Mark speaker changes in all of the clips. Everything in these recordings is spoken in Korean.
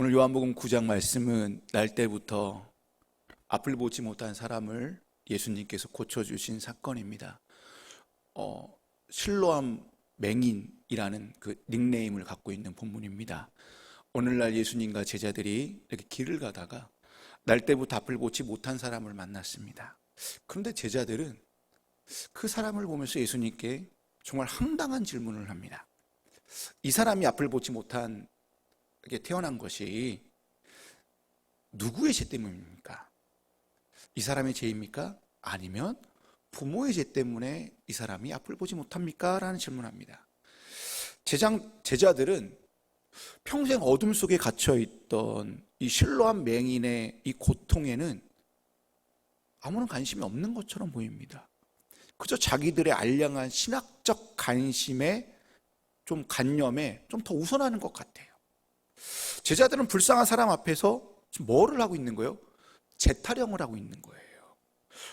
Speaker 1: 오늘 요한복음 9장 말씀은 날 때부터 앞을 보지 못한 사람을 예수님께서 고쳐주신 사건입니다. 실로암 맹인이라는 그 닉네임을 갖고 있는 본문입니다. 오늘날 예수님과 제자들이 이렇게 길을 가다가 날 때부터 앞을 보지 못한 사람을 만났습니다. 그런데 제자들은 그 사람을 보면서 예수님께 정말 황당한 질문을 합니다. 이 사람이 앞을 보지 못한 게 태어난 것이 누구의 죄 때문입니까? 이 사람의 죄입니까? 아니면 부모의 죄 때문에 이 사람이 앞을 보지 못합니까? 라는 질문합니다. 제자들은 평생 어둠 속에 갇혀있던 이 실로암 맹인의 이 고통에는 아무런 관심이 없는 것처럼 보입니다. 그저 자기들의 알량한 신학적 관심에 좀 관념에 좀 더 우선하는 것 같아요. 제자들은 불쌍한 사람 앞에서 지금 뭐를 하고 있는 거예요? 재타령을 하고 있는 거예요.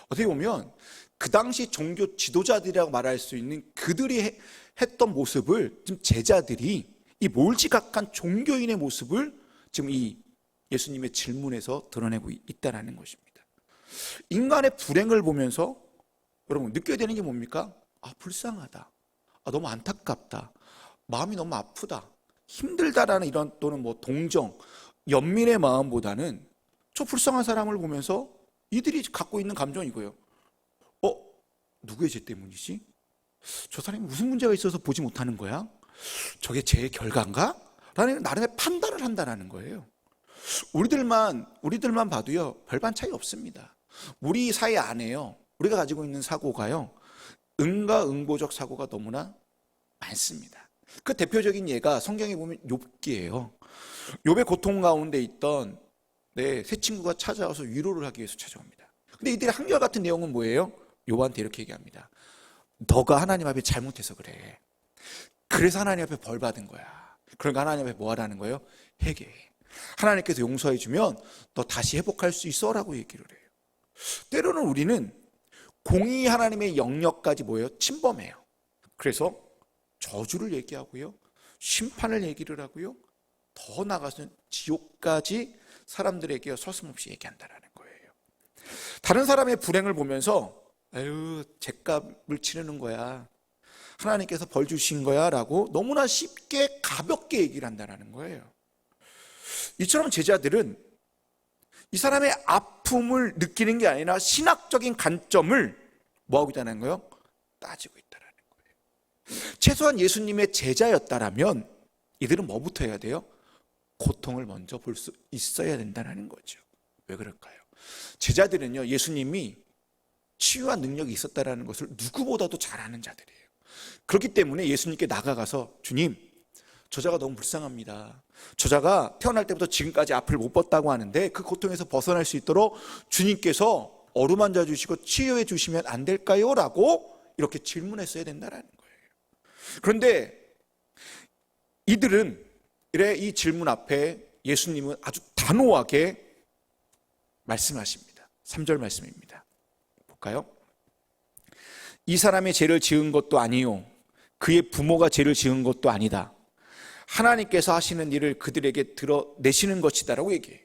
Speaker 1: 어떻게 보면 그 당시 종교 지도자들이라고 말할 수 있는 그들이 했던 모습을 지금 제자들이 이 몰지각한 종교인의 모습을 지금 이 예수님의 질문에서 드러내고 있다는 것입니다. 인간의 불행을 보면서 여러분 느껴야 되는 게 뭡니까? 불쌍하다. 너무 안타깝다. 마음이 너무 아프다. 힘들다라는 이런 또는 동정, 연민의 마음보다는 저 불쌍한 사람을 보면서 이들이 갖고 있는 감정이 이거예요. 누구의 죄 때문이지? 저 사람이 무슨 문제가 있어서 보지 못하는 거야? 저게 죄의 결과인가? 라는 나름의 판단을 한다는 거예요. 우리들만 봐도요, 별반 차이 없습니다. 우리 사회 안에요, 우리가 가지고 있는 사고가요, 응가응보적 사고가 너무나 많습니다. 그 대표적인 예가 성경에 보면 욥기예요. 욥의 고통 가운데 있던 새 친구가 찾아와서 위로를 하기 위해서 찾아옵니다. 근데 이들의 한결같은 내용은 뭐예요? 욥한테 이렇게 얘기합니다. 너가 하나님 앞에 잘못해서 그래. 그래서 하나님 앞에 벌 받은 거야. 그러니까 하나님 앞에 뭐 하라는 거예요? 회개해. 하나님께서 용서해 주면 너 다시 회복할 수 있어 라고 얘기를 해요. 때로는 우리는 공의 하나님의 영역까지 뭐예요? 침범해요. 그래서 저주를 얘기하고요, 심판을 얘기를 하고요, 더 나아가서는 지옥까지 사람들에게 서슴없이 얘기한다는 거예요. 다른 사람의 불행을 보면서 죗값을 치르는 거야, 하나님께서 벌 주신 거야 라고 너무나 쉽게 가볍게 얘기를 한다는 거예요. 이처럼 제자들은 이 사람의 아픔을 느끼는 게 아니라 신학적인 관점을 뭐하고 있다는 거예요? 따지고 있다는 거예요. 최소한 예수님의 제자였다라면 이들은 뭐부터 해야 돼요? 고통을 먼저 볼 수 있어야 된다는 거죠. 왜 그럴까요? 제자들은요, 예수님이 치유한 능력이 있었다는 것을 누구보다도 잘 아는 자들이에요. 그렇기 때문에 예수님께 나가가서 주님, 저자가 너무 불쌍합니다. 저자가 태어날 때부터 지금까지 앞을 못 봤다고 하는데 그 고통에서 벗어날 수 있도록 주님께서 어루만져 주시고 치유해 주시면 안 될까요? 라고 이렇게 질문했어야 된다는 거예요. 그런데 이들은 이 질문 앞에 예수님은 아주 단호하게 말씀하십니다. 3절 말씀입니다. 볼까요? 이 사람의 죄를 지은 것도 아니요, 그의 부모가 죄를 지은 것도 아니다. 하나님께서 하시는 일을 그들에게 드러내시는 것이다라고 얘기해요.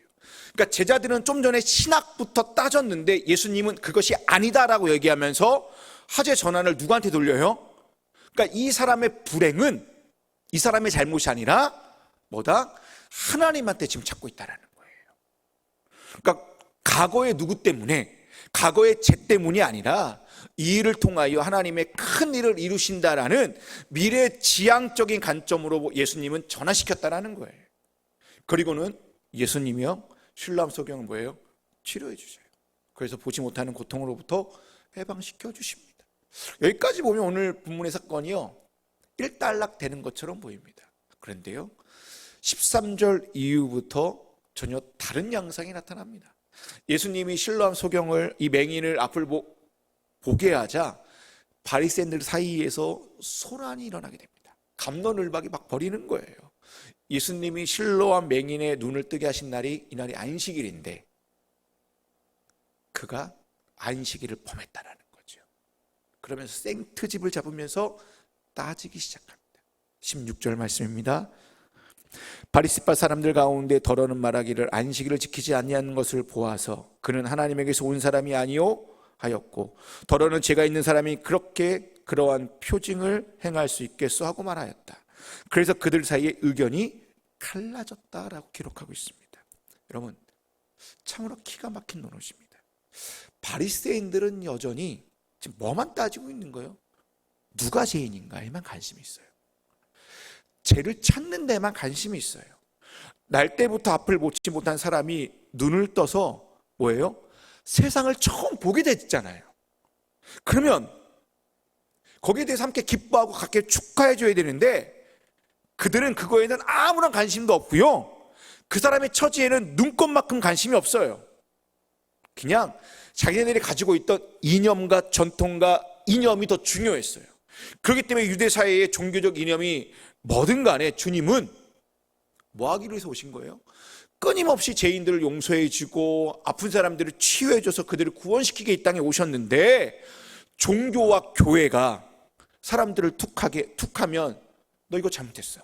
Speaker 1: 그러니까 제자들은 좀 전에 신학부터 따졌는데 예수님은 그것이 아니다라고 얘기하면서 화제 전환을 누구한테 돌려요? 그러니까 이 사람의 불행은 이 사람의 잘못이 아니라 뭐다? 하나님한테 지금 찾고 있다는 거예요. 그러니까 과거의 누구 때문에, 과거의 죄 때문이 아니라 이 일을 통하여 하나님의 큰 일을 이루신다라는 미래 지향적인 관점으로 예수님은 전환시켰다는 거예요. 그리고는 예수님이요, 실로암 소경은 뭐예요? 치료해 주세요. 그래서 보지 못하는 고통으로부터 해방시켜 주십니다. 여기까지 보면 오늘 본문의 사건이요, 일단락 되는 것처럼 보입니다. 그런데요, 13절 이후부터 전혀 다른 양상이 나타납니다. 예수님이 실로암 소경을, 이 맹인을 앞을 보게 하자 바리새인들 사이에서 소란이 일어나게 됩니다. 갑론을박이 막 벌이는 거예요. 예수님이 실로암 맹인의 눈을 뜨게 하신 날이 이날이 안식일인데 그가 안식일을 범했다라는 거죠. 그러면서 생트집을 잡으면서 따지기 시작합니다. 16절 말씀입니다. 바리새파 사람들 가운데 더러는 말하기를 안식일을 지키지 아니하는 것을 보아서 그는 하나님에게서 온 사람이 아니요 하였고, 더러는 죄가 있는 사람이 그렇게 그러한 표징을 행할 수 있겠소 하고 말하였다. 그래서 그들 사이에 의견이 갈라졌다라고 기록하고 있습니다. 여러분, 참으로 기가 막힌 노릇입니다. 바리새인들은 여전히 지금 뭐만 따지고 있는 거예요? 누가 죄인인가에만 관심이 있어요. 죄를 찾는 데만 관심이 있어요. 날 때부터 앞을 보지 못한 사람이 눈을 떠서 뭐예요? 세상을 처음 보게 됐잖아요. 그러면 거기에 대해서 함께 기뻐하고 함께 축하해 줘야 되는데, 그들은 그거에는 아무런 관심도 없고요, 그 사람의 처지에는 눈꼽만큼 관심이 없어요. 그냥 자기네들이 가지고 있던 이념과 전통과 이념이 더 중요했어요. 그렇기 때문에 유대 사회의 종교적 이념이 뭐든 간에 주님은 뭐 하기로 해서 오신 거예요? 끊임없이 죄인들을 용서해 주고 아픈 사람들을 치유해 줘서 그들을 구원시키게 이 땅에 오셨는데, 종교와 교회가 사람들을 툭하면 너 이거 잘못했어,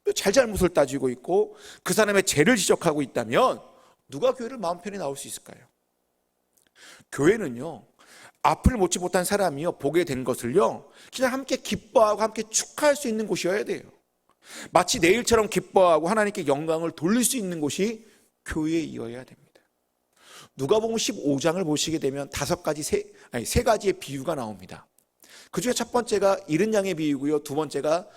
Speaker 1: 너 잘잘못을 따지고 있고 그 사람의 죄를 지적하고 있다면 누가 교회를 마음 편히 나올 수 있을까요? 교회는요, 앞을 보지 못한 사람이요 보게 된 것을요 그냥 함께 기뻐하고 함께 축하할 수 있는 곳이어야 돼요. 마치 내일처럼 기뻐하고 하나님께 영광을 돌릴 수 있는 곳이 교회이어야 됩니다. 누가복음 15장을 보시게 되면 세 가지의 비유가 나옵니다. 그 중에 첫 번째가 잃은 양의 비유고요, 두 번째가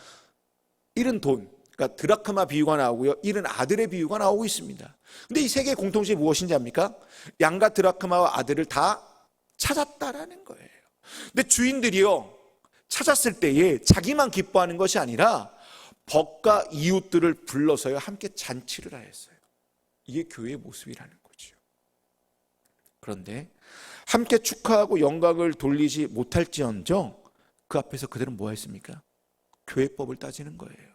Speaker 1: 잃은 돈, 그러니까 드라크마 비유가 나오고요, 잃은 아들의 비유가 나오고 있습니다. 근데 이 세 개의 공통점이 무엇인지 압니까? 양과 드라크마와 아들을 다 찾았다라는 거예요. 근데 주인들이요, 찾았을 때에 자기만 기뻐하는 것이 아니라 벗과 이웃들을 불러서요 함께 잔치를 하였어요. 이게 교회의 모습이라는 거죠. 그런데 함께 축하하고 영광을 돌리지 못할지언정 그 앞에서 그들은 뭐 했습니까? 교회법을 따지는 거예요.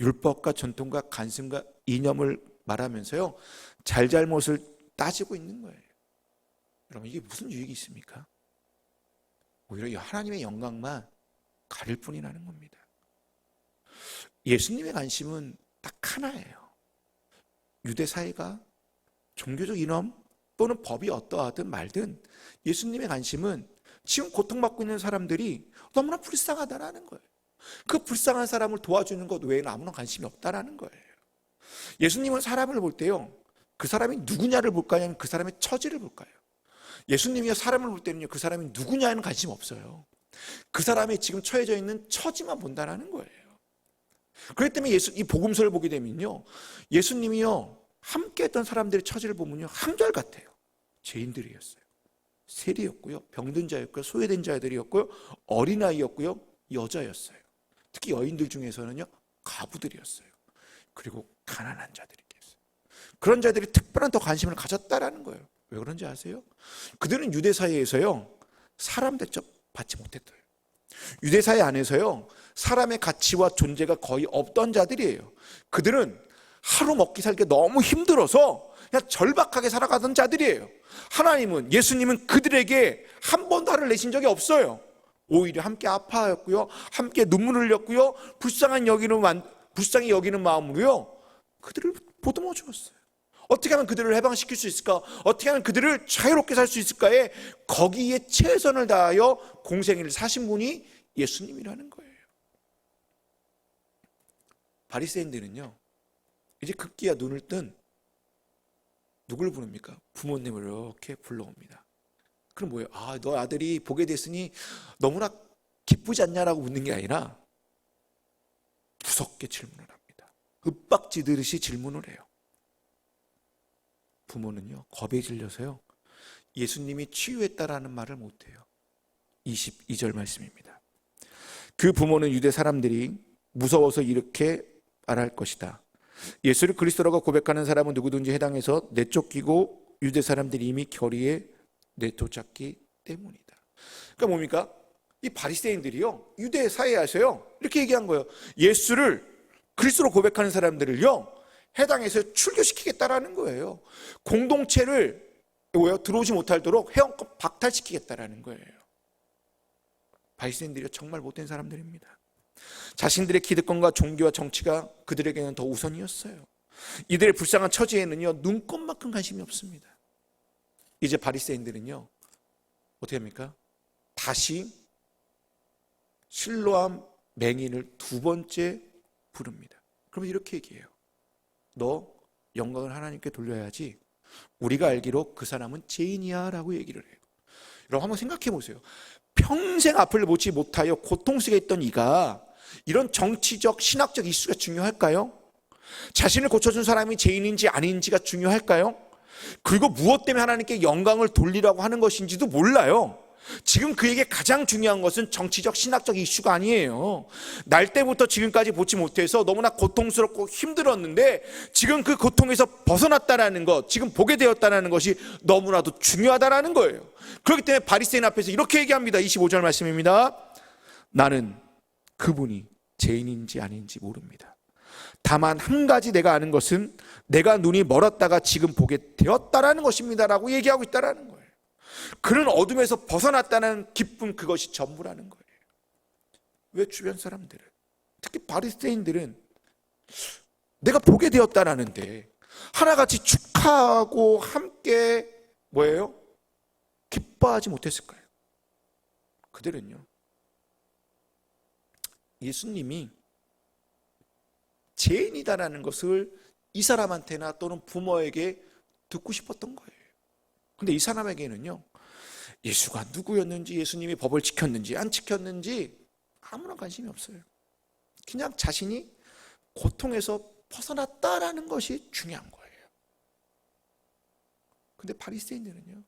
Speaker 1: 율법과 전통과 관습과 이념을 말하면서요 잘잘못을 따지고 있는 거예요. 여러분, 이게 무슨 유익이 있습니까? 오히려 하나님의 영광만 가릴 뿐이라는 겁니다. 예수님의 관심은 딱 하나예요. 유대 사회가 종교적 이념 또는 법이 어떠하든 말든 예수님의 관심은 지금 고통받고 있는 사람들이 너무나 불쌍하다라는 거예요. 그 불쌍한 사람을 도와주는 것 외에는 아무런 관심이 없다라는 거예요. 예수님은 사람을 볼 때요, 그 사람이 누구냐를 볼까요? 아니면 그 사람의 처지를 볼까요? 예수님이 사람을 볼 때는요, 그 사람이 누구냐에는 관심 없어요. 그 사람이 지금 처해져 있는 처지만 본다라는 거예요. 그렇기 때문에 이 복음서를 보게 되면요, 예수님이요 함께 했던 사람들의 처지를 보면요 한결같아요. 죄인들이었어요. 세리였고요, 병든 자였고요, 소외된 자들이었고요, 어린아이였고요, 여자였어요. 특히 여인들 중에서는요 과부들이었어요. 그리고 가난한 자들이 있어요. 그런 자들이 특별한 더 관심을 가졌다라는 거예요. 왜 그런지 아세요? 그들은 유대 사회에서요 사람 대접 받지 못했어요. 유대 사회 안에서요 사람의 가치와 존재가 거의 없던 자들이에요. 그들은 하루 먹기 살기 너무 힘들어서 그냥 절박하게 살아가던 자들이에요. 하나님은, 예수님은 그들에게 한 번도 화를 내신 적이 없어요. 오히려 함께 아파하였고요, 함께 눈물을 흘렸고요, 불쌍히 여기는 마음으로요 그들을 보듬어 주었어요. 어떻게 하면 그들을 해방시킬 수 있을까? 어떻게 하면 그들을 자유롭게 살 수 있을까에 거기에 최선을 다하여 공생애를 사신 분이 예수님이라는 거예요. 바리새인들은요 이제 급기야 눈을 뜬 누굴 부릅니까? 부모님을 이렇게 불러옵니다. 그럼 뭐예요? 너 아들이 보게 됐으니 너무나 기쁘지 않냐라고 묻는 게 아니라 무섭게 질문을 합니다. 윽박지르듯이 질문을 해요. 부모는요 겁에 질려서요 예수님이 치유했다라는 말을 못해요. 22절 말씀입니다. 그 부모는 유대 사람들이 무서워서 이렇게 말할 것이다. 예수를 그리스도라고 고백하는 사람은 누구든지 해당해서 내쫓기고 유대 사람들이 이미 결의에 내쫓았기 때문이다. 그러니까 뭡니까? 이 바리새인들이요 유대 사회에서요 이렇게 얘기한 거예요. 예수를 그리스도로 고백하는 사람들을요 해당해서 출교시키겠다라는 거예요. 공동체를 들어오지 못하도록 회원권 박탈시키겠다라는 거예요. 바리새인들이 정말 못된 사람들입니다. 자신들의 기득권과 종교와 정치가 그들에게는 더 우선이었어요. 이들의 불쌍한 처지에는요, 눈꼽만큼 관심이 없습니다. 이제 바리새인들은요, 어떻게 합니까? 다시 실로암 맹인을 두 번째 부릅니다. 그러면 이렇게 얘기해요. 너 영광을 하나님께 돌려야지. 우리가 알기로 그 사람은 죄인이야 라고 얘기를 해요. 여러분 한번 생각해 보세요. 평생 앞을 보지 못하여 고통 속에 있던 이가 이런 정치적 신학적 이슈가 중요할까요? 자신을 고쳐준 사람이 죄인인지 아닌지가 중요할까요? 그리고 무엇 때문에 하나님께 영광을 돌리라고 하는 것인지도 몰라요. 지금 그에게 가장 중요한 것은 정치적 신학적 이슈가 아니에요. 날 때부터 지금까지 보지 못해서 너무나 고통스럽고 힘들었는데 지금 그 고통에서 벗어났다라는 것, 지금 보게 되었다라는 것이 너무나도 중요하다라는 거예요. 그렇기 때문에 바리새인 앞에서 이렇게 얘기합니다. 25절 말씀입니다. 나는 그분이 죄인인지 아닌지 모릅니다. 다만 한 가지 내가 아는 것은 내가 눈이 멀었다가 지금 보게 되었다라는 것입니다 라고 얘기하고 있다라는 거예요. 그는 어둠에서 벗어났다는 기쁨, 그것이 전부라는 거예요. 왜 주변 사람들은, 특히 바리새인들은 내가 보게 되었다라는데 하나같이 축하하고 함께 뭐예요? 기뻐하지 못했을까요? 그들은요, 예수님이 죄인이다라는 것을 이 사람한테나 또는 부모에게 듣고 싶었던 거예요. 근데 이 사람에게는요, 예수가 누구였는지, 예수님이 법을 지켰는지 안 지켰는지 아무런 관심이 없어요. 그냥 자신이 고통에서 벗어났다라는 것이 중요한 거예요. 근데 바리새인들은요,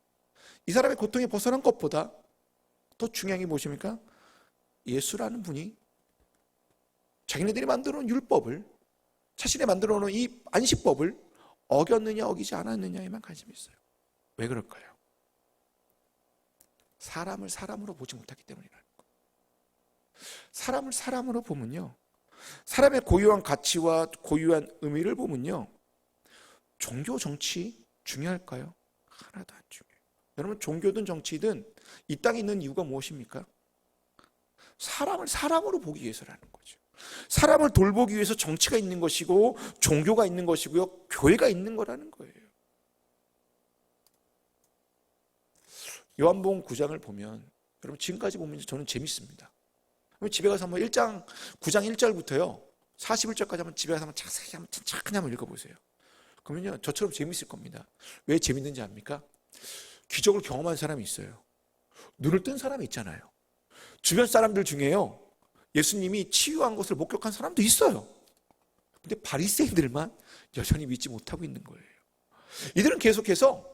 Speaker 1: 이 사람의 고통에 벗어난 것보다 더 중요한 게 무엇입니까? 예수라는 분이 자기네들이 만들어 놓은 율법을, 자신이 만들어 놓은 이 안식법을 어겼느냐 어기지 않았느냐에만 관심이 있어요. 왜 그럴까요? 사람을 사람으로 보지 못하기 때문이라는 거예요. 사람을 사람으로 보면요, 사람의 고유한 가치와 고유한 의미를 보면요, 종교 정치 중요할까요? 하나도 안 중요해요. 여러분, 종교든 정치든 이 땅에 있는 이유가 무엇입니까? 사람을 사람으로 보기 위해서라는 거죠. 사람을 돌보기 위해서 정치가 있는 것이고 종교가 있는 것이고요, 교회가 있는 거라는 거예요. 요한복음 9장을 보면, 여러분 지금까지 보면 저는 재밌습니다. 집에 가서 한번 9장 1절부터요 41절까지 한번 집에 가서 한번 자세히 한번 천천히 한번 읽어보세요. 그러면요, 저처럼 재밌을 겁니다. 왜 재밌는지 압니까? 기적을 경험한 사람이 있어요. 눈을 뜬 사람이 있잖아요. 주변 사람들 중에요, 예수님이 치유한 것을 목격한 사람도 있어요. 근데 바리새인들만 여전히 믿지 못하고 있는 거예요. 이들은 계속해서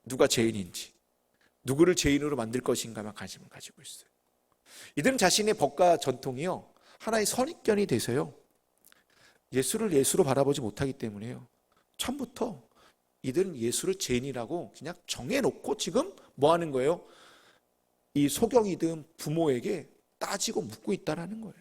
Speaker 1: 누가 죄인인지, 누구를 죄인으로 만들 것인가만 관심을 가지고 있어요. 이들은 자신의 법과 전통이요, 하나의 선입견이 돼서요, 예수를 예수로 바라보지 못하기 때문에요, 처음부터 이들은 예수를 죄인이라고 그냥 정해놓고 지금 뭐 하는 거예요? 이 소경이든 부모에게 따지고 묻고 있다는 거예요.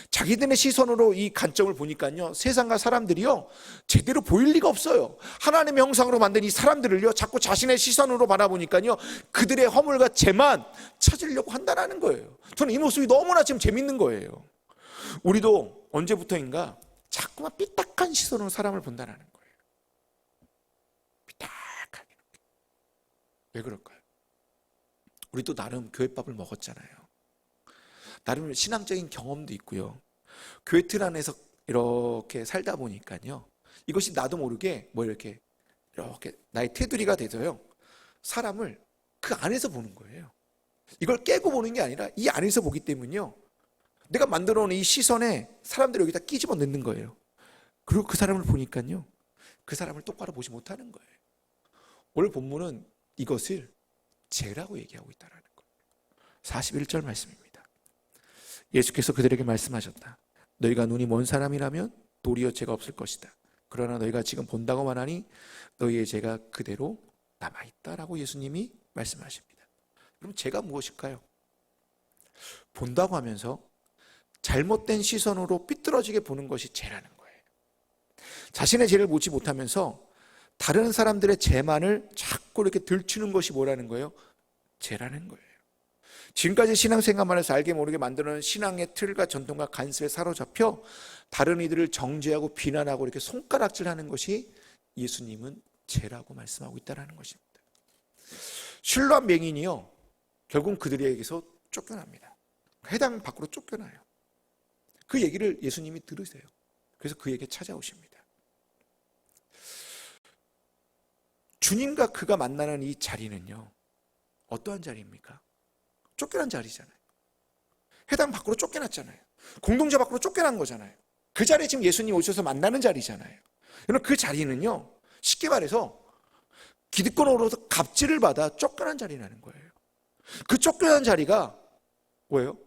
Speaker 1: 자기들의 시선으로 이 관점을 보니까요, 세상과 사람들이요 제대로 보일 리가 없어요. 하나님의 형상으로 만든 이 사람들을요 자꾸 자신의 시선으로 바라보니까요 그들의 허물과 죄만 찾으려고 한다는 거예요. 저는 이 모습이 너무나 지금 재밌는 거예요. 우리도 언제부터인가 자꾸만 삐딱한 시선으로 사람을 본다는 거예요. 삐딱하게. 왜 그럴까요? 우리도 나름 교회밥을 먹었잖아요. 나름 신앙적인 경험도 있고요, 교회 틀 안에서 이렇게 살다 보니까요, 이것이 나도 모르게 이렇게 나의 테두리가 돼서요, 사람을 그 안에서 보는 거예요. 이걸 깨고 보는 게 아니라 이 안에서 보기 때문에요, 내가 만들어 놓은 이 시선에 사람들을 여기다 끼집어 넣는 거예요. 그리고 그 사람을 보니까요, 그 사람을 똑바로 보지 못하는 거예요. 오늘 본문은 이것을 죄라고 얘기하고 있다는 거예요. 41절 말씀입니다. 예수께서 그들에게 말씀하셨다. 너희가 눈이 먼 사람이라면 도리어 죄가 없을 것이다. 그러나 너희가 지금 본다고 말하니 너희의 죄가 그대로 남아있다라고 예수님이 말씀하십니다. 그럼 죄가 무엇일까요? 본다고 하면서 잘못된 시선으로 삐뚤어지게 보는 것이 죄라는 거예요. 자신의 죄를 보지 못하면서 다른 사람들의 죄만을 자꾸 이렇게 들추는 것이 뭐라는 거예요? 죄라는 거예요. 지금까지 신앙생활만 해서 알게 모르게 만드는 신앙의 틀과 전통과 관습에 사로잡혀 다른 이들을 정죄하고 비난하고 이렇게 손가락질하는 것이 예수님은 죄라고 말씀하고 있다는 것입니다. 실로암 맹인이요, 결국 그들에게서 쫓겨납니다. 회당 밖으로 쫓겨나요. 그 얘기를 예수님이 들으세요. 그래서 그에게 찾아오십니다. 주님과 그가 만나는 이 자리는요, 어떠한 자리입니까? 쫓겨난 자리잖아요. 회당 밖으로 쫓겨났잖아요. 공동체 밖으로 쫓겨난 거잖아요. 그 자리에 지금 예수님 오셔서 만나는 자리잖아요. 여러분, 그 자리는요, 쉽게 말해서 기득권으로서 갑질을 받아 쫓겨난 자리라는 거예요. 그 쫓겨난 자리가 뭐예요?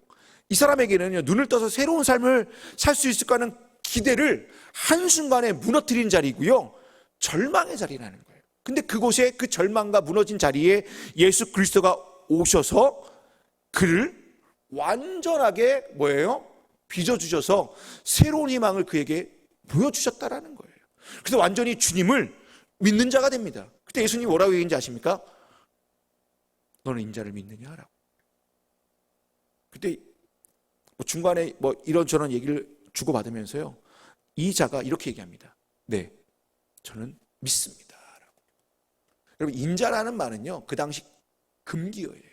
Speaker 1: 이 사람에게는요, 눈을 떠서 새로운 삶을 살 수 있을까 하는 기대를 한순간에 무너뜨린 자리고요, 절망의 자리라는 거예요. 근데 그곳에, 그 절망과 무너진 자리에 예수 그리스도가 오셔서 그를 완전하게 뭐예요? 빚어주셔서 새로운 희망을 그에게 보여주셨다라는 거예요. 그래서 완전히 주님을 믿는 자가 됩니다. 그때 예수님이 뭐라고 얘기했는지 아십니까? 너는 인자를 믿느냐라고. 그때 중간에 이런저런 얘기를 주고받으면서요, 이 자가 이렇게 얘기합니다. 네, 저는 믿습니다 라고. 여러분, 인자라는 말은요, 그 당시 금기어예요.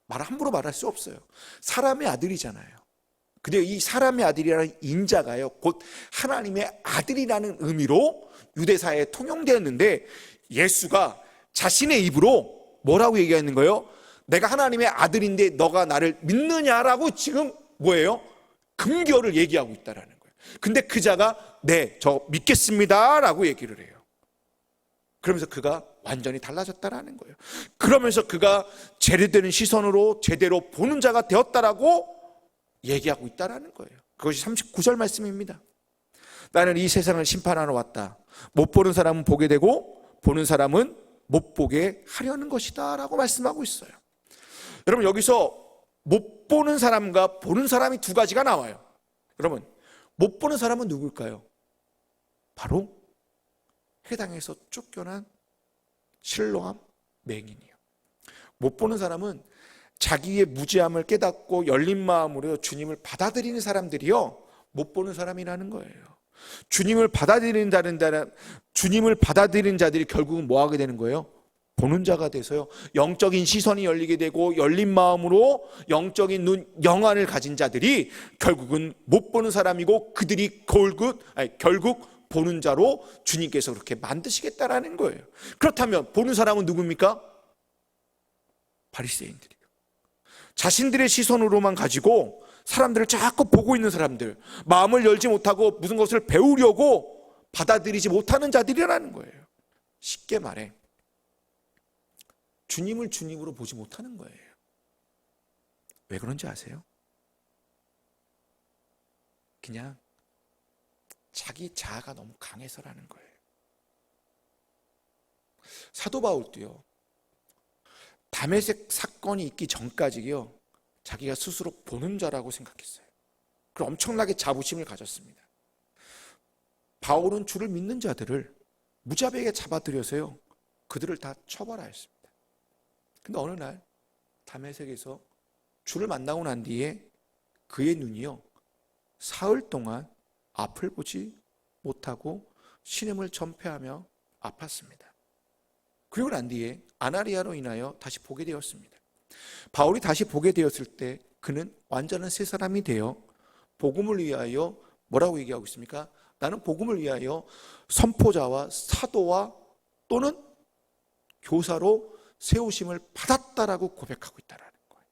Speaker 1: 함부로 말할 수 없어요. 사람의 아들이잖아요. 근데 이 사람의 아들이라는 인자가요, 곧 하나님의 아들이라는 의미로 유대사에 통용되었는데, 예수가 자신의 입으로 뭐라고 얘기하는 거예요? 내가 하나님의 아들인데 너가 나를 믿느냐라고 지금 뭐예요? 금기어를 얘기하고 있다라는 거예요. 근데 그 자가 네, 저 믿겠습니다 라고 얘기를 해요. 그러면서 그가 완전히 달라졌다라는 거예요. 그러면서 그가 제대되는 시선으로 제대로 보는 자가 되었다라고 얘기하고 있다라는 거예요. 그것이 39절 말씀입니다. 나는 이 세상을 심판하러 왔다. 못 보는 사람은 보게 되고 보는 사람은 못 보게 하려는 것이다 라고 말씀하고 있어요. 여러분, 여기서 못 보는 사람과 보는 사람이 두 가지가 나와요. 여러분, 못 보는 사람은 누굴까요? 바로 회당에서 쫓겨난 실로암 맹인이요. 못 보는 사람은 자기의 무지함을 깨닫고 열린 마음으로 주님을 받아들이는 사람들이요, 못 보는 사람이라는 거예요. 주님을 받아들이는 자들이 결국은 뭐 하게 되는 거예요? 보는 자가 돼서요, 영적인 시선이 열리게 되고 열린 마음으로 영적인 눈, 영안을 가진 자들이 결국은 못 보는 사람이고, 그들이 결국 보는 자로 주님께서 그렇게 만드시겠다라는 거예요. 그렇다면 보는 사람은 누굽니까? 바리새인들이요. 자신들의 시선으로만 가지고 사람들을 자꾸 보고 있는 사람들, 마음을 열지 못하고 무슨 것을 배우려고 받아들이지 못하는 자들이라는 거예요. 쉽게 말해 주님을 주님으로 보지 못하는 거예요. 왜 그런지 아세요? 그냥 자기 자아가 너무 강해서라는 거예요. 사도 바울도요, 다메섹 사건이 있기 전까지요, 자기가 스스로 보는 자라고 생각했어요. 그리고 엄청나게 자부심을 가졌습니다. 바울은 주를 믿는 자들을 무자비하게 잡아들여서요, 그들을 다 처벌하였습니다. 근데 어느 날 다메섹에서 주를 만나고 난 뒤에 그의 눈이요, 사흘 동안 앞을 보지 못하고 신음을 전폐하며 아팠습니다. 그리고 난 뒤에 아나리아로 인하여 다시 보게 되었습니다. 바울이 다시 보게 되었을 때 그는 완전한 새 사람이 되어 복음을 위하여 뭐라고 얘기하고 있습니까? 나는 복음을 위하여 선포자와 사도와 또는 교사로 세우심을 받았다라고 고백하고 있다는 거예요.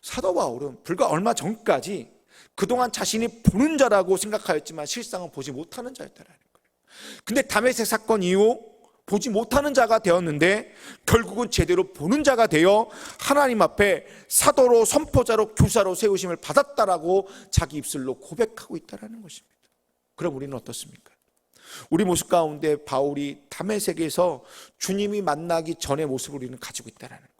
Speaker 1: 사도 바울은 불과 얼마 전까지 그동안 자신이 보는 자라고 생각하였지만 실상은 보지 못하는 자였다는 거예요. 근데 다메섹 사건 이후 보지 못하는 자가 되었는데 결국은 제대로 보는 자가 되어 하나님 앞에 사도로 선포자로 교사로 세우심을 받았다라고 자기 입술로 고백하고 있다는 것입니다. 그럼 우리는 어떻습니까? 우리 모습 가운데 바울이 다메섹에서 주님이 만나기 전의 모습을 우리는 가지고 있다는 거예요.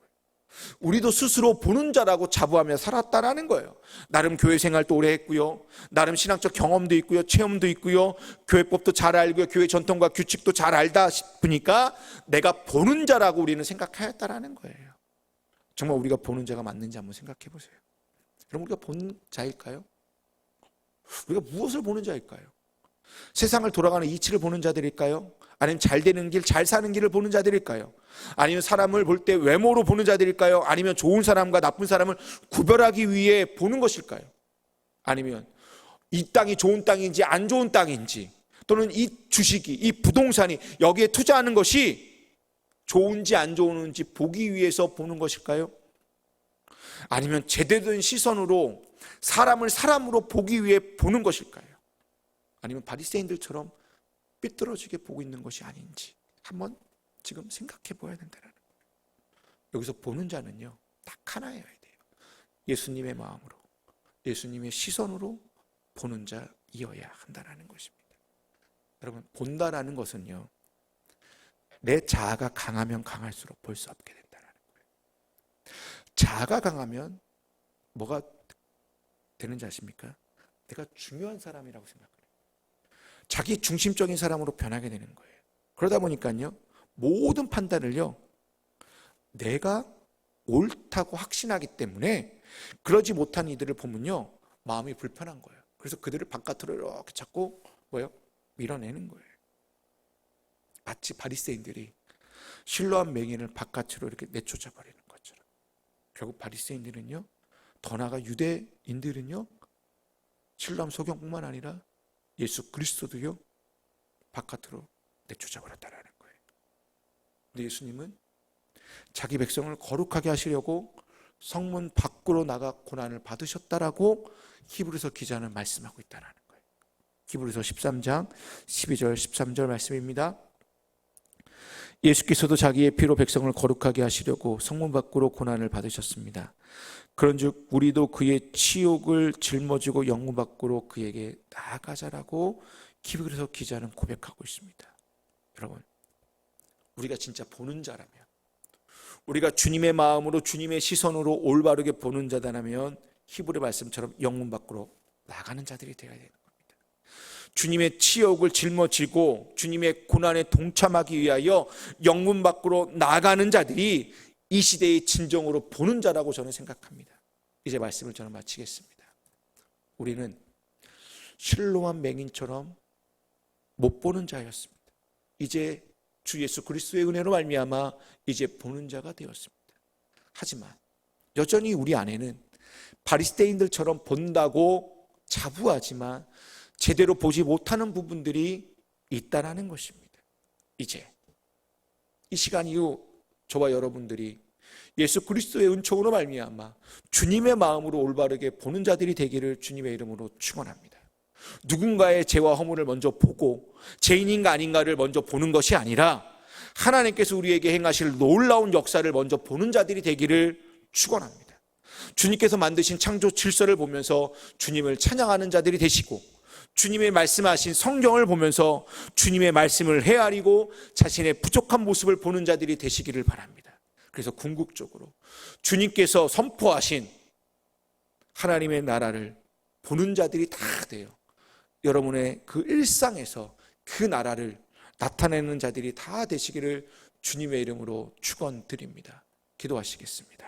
Speaker 1: 우리도 스스로 보는 자라고 자부하며 살았다라는 거예요. 나름 교회 생활도 오래 했고요, 나름 신학적 경험도 있고요, 체험도 있고요, 교회법도 잘 알고요, 교회 전통과 규칙도 잘 알다 싶으니까 내가 보는 자라고 우리는 생각하였다라는 거예요. 정말 우리가 보는 자가 맞는지 한번 생각해 보세요. 여러분, 우리가 본 자일까요? 우리가 무엇을 보는 자일까요? 세상을 돌아가는 이치를 보는 자들일까요? 아니면 잘 되는 길, 잘 사는 길을 보는 자들일까요? 아니면 사람을 볼 때 외모로 보는 자들일까요? 아니면 좋은 사람과 나쁜 사람을 구별하기 위해 보는 것일까요? 아니면 이 땅이 좋은 땅인지 안 좋은 땅인지, 또는 이 주식이, 이 부동산이 여기에 투자하는 것이 좋은지 안 좋은지 보기 위해서 보는 것일까요? 아니면 제대로 된 시선으로 사람을 사람으로 보기 위해 보는 것일까요? 아니면 바리새인들처럼 삐뚤어지게 보고 있는 것이 아닌지 한번 지금 생각해 보아야 된다는 거예요. 여기서 보는 자는요, 딱 하나여야 돼요. 예수님의 마음으로, 예수님의 시선으로 보는 자이어야 한다는 것입니다. 여러분, 본다라는 것은요, 내 자아가 강하면 강할수록 볼 수 없게 된다는 거예요. 자아가 강하면 뭐가 되는지 아십니까? 내가 중요한 사람이라고 생각해요. 자기 중심적인 사람으로 변하게 되는 거예요. 그러다 보니까요, 모든 판단을요, 내가 옳다고 확신하기 때문에 그러지 못한 이들을 보면요, 마음이 불편한 거예요. 그래서 그들을 바깥으로 이렇게 자꾸 밀어내는 거예요. 마치 바리새인들이 실로암 맹인을 바깥으로 이렇게 내쫓아 버리는 것처럼, 결국 바리새인들은요, 더 나아가 유대인들은요, 실로암 소경뿐만 아니라 예수 그리스도도요, 바깥으로 내쫓아 버렸다라는 거예요. 근데 예수님은 자기 백성을 거룩하게 하시려고 성문 밖으로 나가 고난을 받으셨다라고 히브리서 기자는 말씀하고 있다는 거예요. 히브리서 13장 12절 13절 말씀입니다. 예수께서도 자기의 피로 백성을 거룩하게 하시려고 성문 밖으로 고난을 받으셨습니다. 그런즉 우리도 그의 치욕을 짊어지고 영문 밖으로 그에게 나아가자라고 히브리서 기자는 고백하고 있습니다. 여러분, 우리가 진짜 보는 자라면, 우리가 주님의 마음으로 주님의 시선으로 올바르게 보는 자다라면 히브리 말씀처럼 영문 밖으로 나가는 자들이 되어야 되는 겁니다. 주님의 치욕을 짊어지고 주님의 고난에 동참하기 위하여 영문 밖으로 나가는 자들이 이 시대의 진정으로 보는 자라고 저는 생각합니다. 이제 말씀을 저는 마치겠습니다. 우리는 실로암 맹인처럼 못 보는 자였습니다. 이제 주 예수 그리스도의 은혜로 말미암아 이제 보는 자가 되었습니다. 하지만 여전히 우리 안에는 바리새인들처럼 본다고 자부하지만 제대로 보지 못하는 부분들이 있다라는 것입니다. 이제 이 시간 이후 저와 여러분들이 예수 그리스도의 은총으로 말미암아 주님의 마음으로 올바르게 보는 자들이 되기를 주님의 이름으로 축원합니다. 누군가의 죄와 허물을 먼저 보고 죄인인가 아닌가를 먼저 보는 것이 아니라 하나님께서 우리에게 행하실 놀라운 역사를 먼저 보는 자들이 되기를 축원합니다. 주님께서 만드신 창조 질서를 보면서 주님을 찬양하는 자들이 되시고, 주님의 말씀하신 성경을 보면서 주님의 말씀을 헤아리고 자신의 부족한 모습을 보는 자들이 되시기를 바랍니다. 그래서 궁극적으로 주님께서 선포하신 하나님의 나라를 보는 자들이 다 돼요. 여러분의 그 일상에서 그 나라를 나타내는 자들이 다 되시기를 주님의 이름으로 축원드립니다. 기도하시겠습니다.